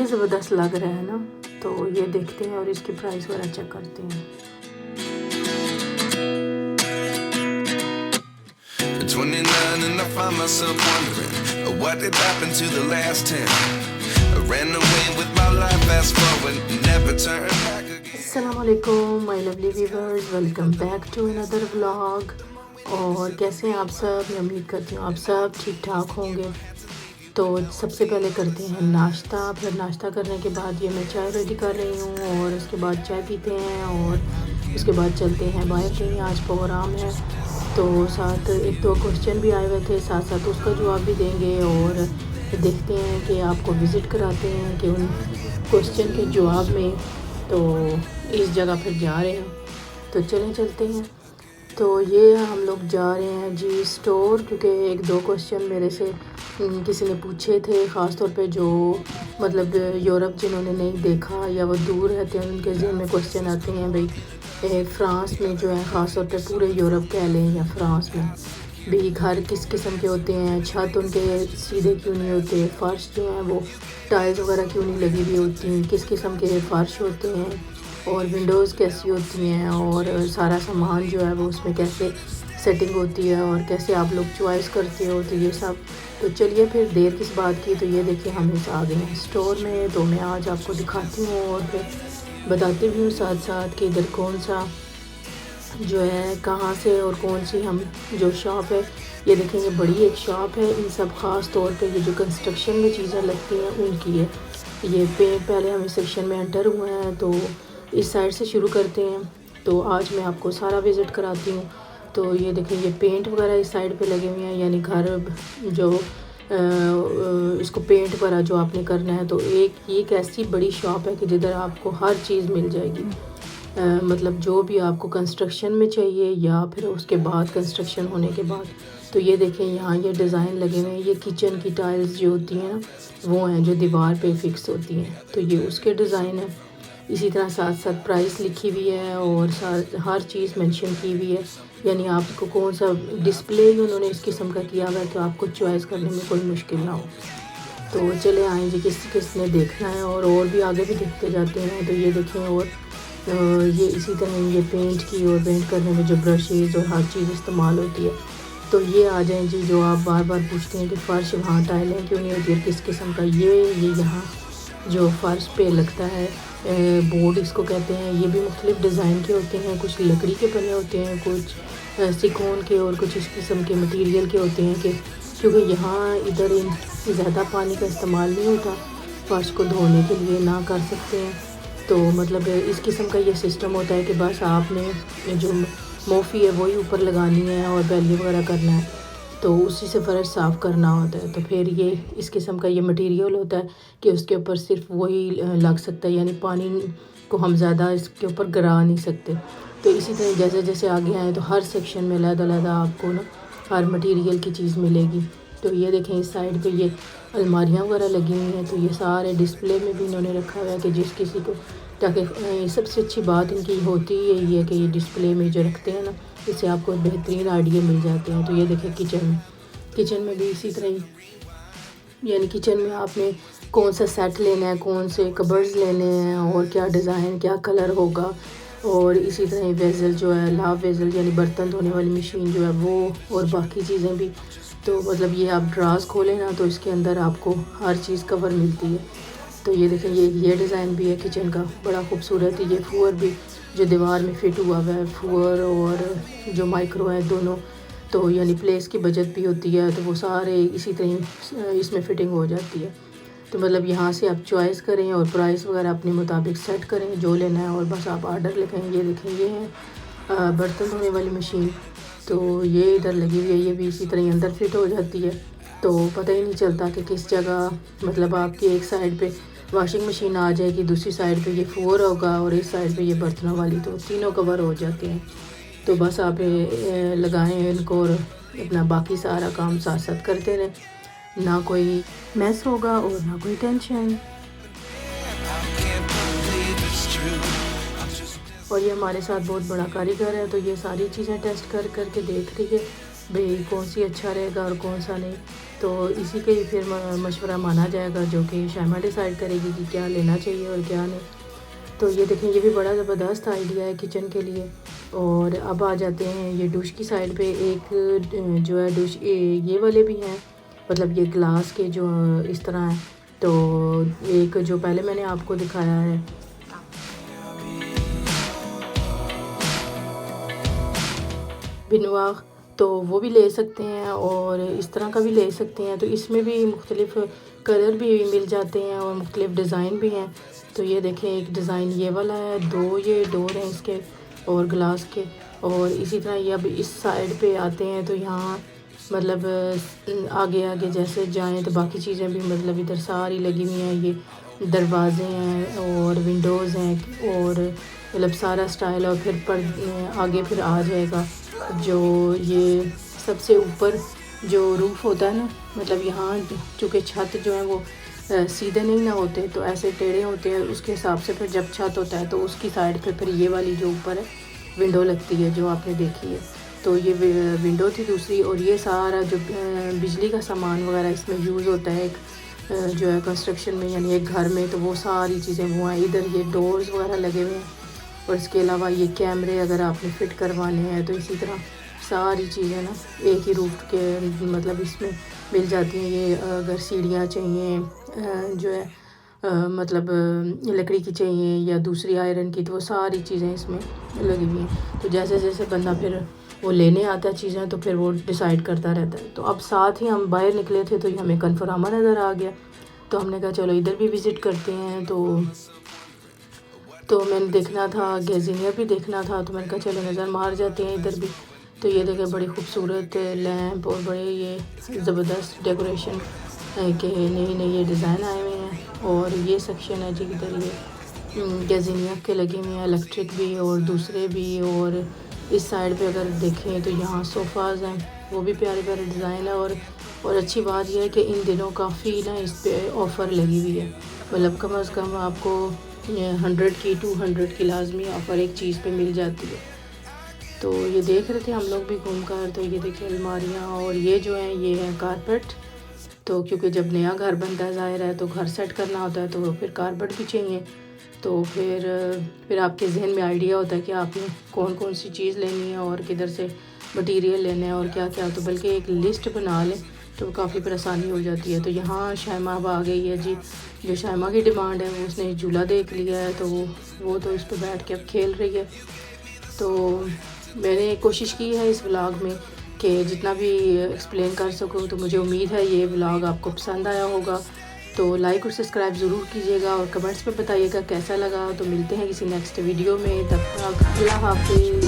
ये ज़बरदस्त लग रहा है ना, तो ये देखते हैं और इसकी प्राइस वगैरह चेक करते हैं। 29 and I find myself wondering what did happen to the last 10. I ran away with my life, fast forward, never turn back again. अस्सलाम वालेकुम my lovely viewers, welcome back to another vlog. और कैसे हैं आप सब? मैं उम्मीद करती हूँ आप सब ठीक ठाक होंगे। तो सबसे पहले करते हैं नाश्ता, फिर नाश्ता करने के बाद ये मैं चाय रेडी कर रही हूँ और उसके बाद चाय पीते हैं और उसके बाद चलते हैं बाहर कहीं। आज प्रोग्राम है तो साथ एक दो क्वेश्चन भी आए हुए थे, साथ साथ उसका जवाब भी देंगे और देखते हैं कि आपको विज़िट कराते हैं कि उन क्वेश्चन के जवाब में तो इस जगह पर जा रहे हैं। तो चलते हैं। तो ये हम लोग जा रहे हैं जी स्टोर, क्योंकि एक दो क्वेश्चन मेरे से किसी ने पूछे थे, ख़ास तौर पे जो मतलब यूरोप जिन्होंने नहीं देखा या वो दूर रहते हैं उनके ज़हन में क्वेश्चन आते हैं भाई फ़्रांस में जो है, ख़ास तौर पे पूरे यूरोप कह लें या फ़्रांस में भी घर किस किस्म के होते हैं, छत उनके सीधे क्यों नहीं होते, फ़र्श जो है वो टाइल्स वगैरह क्यों नहीं लगी हुई होती, किस किस्म के फ़र्श होते हैं और विंडोज़ कैसी होती हैं और सारा सामान जो है वो उसमें कैसे सेटिंग होती है और कैसे आप लोग चॉइस करते हो, तो ये सब। तो चलिए फिर देर किस बात की, तो ये देखिए हम इस आ गए हैं स्टोर में। तो मैं आज आपको दिखाती हूँ और फिर बताती भी हूँ साथ साथ कि इधर कौन सा जो है कहाँ से और कौन सी हम जो शॉप है। ये देखेंगे बड़ी एक शॉप है, इन सब ख़ास तौर पे ये जो कंस्ट्रक्शन में चीज़ें लगती हैं उनकी है। ये पहले हम इस सेक्शन में एंटर हुए हैं तो इस साइड से शुरू करते हैं। तो आज मैं आपको सारा विज़िट कराती हूँ। तो ये देखें ये पेंट वगैरह इस साइड पे लगे हुए हैं, यानी घर जो इसको पेंट वगैरह जो आपने करना है। तो एक ऐसी बड़ी शॉप है कि जिधर आपको हर चीज़ मिल जाएगी, मतलब जो भी आपको कंस्ट्रक्शन में चाहिए या फिर उसके बाद कंस्ट्रक्शन होने के बाद। तो ये देखें यहाँ ये डिज़ाइन लगे हुए हैं, ये किचन की टाइल्स जो होती हैं ना वो हैं जो दीवार पे फिक्स होती हैं, तो ये उसके डिज़ाइन है। इसी तरह साथ साथ प्राइस लिखी हुई है और हर चीज़ मेंशन की हुई है, यानी आपको कौन सा डिस्प्ले ही उन्होंने इस किस्म का किया हुआ है तो आपको चॉइस करने में कोई मुश्किल ना हो। तो चले आएँ जी, किसने देखना है और भी आगे भी देखते जाते हैं। तो ये देखें और ये इसी तरह ये पेंट की और पेंट करने में जो ब्रशेज़ और हर चीज़ इस्तेमाल होती है। तो ये आ जाएँ जी, जो आप बार बार पूछते हैं कि फ़र्श वहाँ टाइलें क्यों नहीं होती है किस किस्म का, ये यहाँ जो फ़र्श पे लगता है बोर्ड इसको कहते हैं, ये भी मुख्तलिफ़ डिज़ाइन के होते हैं, कुछ लकड़ी के बने होते हैं, कुछ सिकोन के और कुछ इस किस्म के मटेरियल के होते हैं। कि क्योंकि यहाँ इधर ज़्यादा पानी का इस्तेमाल नहीं होता, फ़र्श को धोने के लिए ना कर सकते हैं। तो मतलब इस किस्म का ये सिस्टम होता है कि बस आपने जो मोफ़ी है वही ऊपर लगानी है और बैली वगैरह करना है, तो उसी से फ़र्श साफ़ करना होता है। तो फिर ये इस किस्म का ये मटेरियल होता है कि उसके ऊपर सिर्फ वही लग सकता है, यानी पानी को हम ज़्यादा इसके ऊपर गिरा नहीं सकते। तो इसी तरह जैसे जैसे आगे आए तो हर सेक्शन में अलग-अलग आपको ना हर मटेरियल की चीज़ मिलेगी। तो ये देखें इस साइड पे ये अलमारियाँ वगैरह लगी हुई हैं, तो ये सारे डिस्प्ले में भी इन्होंने रखा हुआ है कि जिस किसी को, ताकि सबसे अच्छी बात इनकी होती ही यही है कि ये डिस्प्ले में जो रखते हैं ना, इससे आपको बेहतरीन आइडिया मिल जाते हैं। तो ये देखें किचन में भी इसी तरह ही, यानी किचन में आपने कौन सा सेट लेना है, कौन से कबर्ड्स लेने हैं और क्या डिज़ाइन क्या कलर होगा। और इसी तरह वेज़ल जो है, लाव वेज़ल यानी बर्तन धोने वाली मशीन जो है वो, और बाकी चीज़ें भी। तो मतलब ये आप ड्रास खोलें ना तो इसके अंदर आपको हर चीज़ कवर मिलती है। तो ये देखें ये डिज़ाइन भी है किचन का, बड़ा खूबसूरत है। ये फूअर भी जो दीवार में फ़िट हुआ हुआ है, फूअर और जो माइक्रो है दोनों, तो यानी प्लेस की बचत भी होती है, तो वो सारे इसी तरह इसमें फ़िटिंग हो जाती है। तो मतलब यहाँ से आप चॉइस करें और प्राइस वगैरह अपने मुताबिक सेट करें जो लेना है और बस आप आर्डर लिखें। ये देखें ये है बर्तन धोने वाली मशीन, तो ये इधर लगी हुई है, ये भी इसी तरह अंदर फिट हो जाती है। तो पता ही नहीं चलता कि किस जगह, मतलब आपकी एक साइड पे वॉशिंग मशीन आ जाएगी, दूसरी साइड पे ये फूअर होगा और इस साइड पे ये बर्तनों वाली, तो तीनों कवर हो जाते हैं। तो बस आप लगाएं इनको और अपना बाकी सारा काम साथ साथ करते रहें, ना कोई मैस होगा और ना कोई टेंशन। और ये हमारे साथ बहुत बड़ा कारीगर है, तो ये सारी चीज़ें टेस्ट कर करके देख रही है भाई कौन सी अच्छा रहेगा और कौन सा नहीं। तो इसी के ही फिर मशवरा माना जाएगा, जो कि शाइमा डिसाइड करेगी कि क्या लेना चाहिए और क्या नहीं। तो ये देखें, ये भी बड़ा ज़बरदस्त आइडिया है किचन के लिए। और अब आ जाते हैं ये डिश की साइड पे। एक जो है डिश ये वाले भी हैं, मतलब ये ग्लास के जो इस तरह हैं। तो एक जो पहले मैंने आपको दिखाया है बिनवा, तो वो भी ले सकते हैं और इस तरह का भी ले सकते हैं। तो इसमें भी मुख्तलिफ़ कलर भी मिल जाते हैं और मुख्तलिफ़ डिज़ाइन भी हैं। तो ये देखें, एक डिज़ाइन ये वाला है, 2 ये डोर हैं इसके और ग्लास के। और इसी तरह ये अब इस साइड पे आते हैं तो यहाँ मतलब आगे आगे जैसे जाएं तो बाकी चीज़ें भी मतलब इधर सारी लगी हुई हैं। ये दरवाजे हैं और विंडोज़ हैं और मतलब सारा स्टाइल। और फिर पर आगे फिर आ जाएगा जो ये सबसे ऊपर जो रूफ़ होता है ना, मतलब यहाँ चूँकि छत जो है वो सीधे नहीं ना होते, तो ऐसे टेढ़े होते हैं। उसके हिसाब से फिर जब छत होता है तो उसकी साइड पे फिर ये वाली जो ऊपर है विंडो लगती है, जो आपने देखी है। तो ये विंडो थी दूसरी। और ये सारा जो बिजली का सामान वगैरह इसमें यूज़ होता है एक जो है कंस्ट्रक्शन में, यानी एक घर में, तो वो सारी चीज़ें वो हैं। इधर ये डोर्स वगैरह लगे हुए हैं और इसके अलावा ये कैमरे अगर आपने फ़िट करवाने हैं। तो इसी तरह सारी चीज़ें ना एक ही रूफ के मतलब इसमें मिल जाती हैं। ये अगर सीढ़ियाँ चाहिए जो है मतलब लकड़ी की चाहिए या दूसरी आयरन की, तो वो सारी चीज़ें इसमें लगी हुई हैं। तो जैसे जैसे बंदा फिर वो लेने आता है चीज़ें तो फिर वो डिसाइड करता रहता है। तो अब साथ ही हम बाहर निकले थे तो हमें कन्फर्मा नज़र आ गया, तो हमने कहा चलो इधर भी विज़िट करते हैं। तो मैंने देखना था, गज़ेनिया भी देखना था, तो मैंने कहा चलो नज़र मार जाते हैं इधर भी। तो ये देखें, बड़ी खूबसूरत लैंप और बड़े ये ज़बरदस्त डेकोरेशन के नए नए ये डिज़ाइन आए हुए हैं। और ये सेक्शन है जी, इधर ये गज़ेनिया के लगे हुए हैं, इलेक्ट्रिक भी और दूसरे भी। और इस साइड पे अगर देखें तो यहाँ सोफ़ाज़ हैं, वो भी प्यारे प्यारे डिज़ाइन है। और अच्छी बात यह है कि इन दिनों काफ़ी ना इस पर ऑफ़र लगी हुई है, मतलब कम अज़ कम आपको 100 की 200 की लाजमी ऑफ़र एक चीज़ पे मिल जाती है। तो ये देख रहे थे हम लोग भी घूम कर। तो ये देखिए अलमारियाँ और ये जो हैं ये हैं कारपेट। तो क्योंकि जब नया घर बनता है ज़ाहिर है तो घर सेट करना होता है, तो फिर कारपेट भी चाहिए। तो फिर आपके जहन में आइडिया होता है कि आपने कौन कौन सी चीज़ लेनी है और किधर से मटेरियल लेना है और क्या क्या। तो बल्कि एक लिस्ट बना लें तो काफ़ी फिर आसानी हो जाती है। तो यहाँ शाइमा अब आ गई है जी। जो शाइमा की डिमांड है वो उसने झूला देख लिया है, तो वो तो इस पर बैठ के अब खेल रही है। तो मैंने कोशिश की है इस व्लॉग में कि जितना भी एक्सप्लेन कर सकूं। तो मुझे उम्मीद है ये व्लॉग आपको पसंद आया होगा। तो लाइक और सब्सक्राइब ज़रूर कीजिएगा और कमेंट्स में बताइएगा कैसा लगा। तो मिलते हैं किसी नेक्स्ट वीडियो में, तब तक अल्लाह हाफिज़।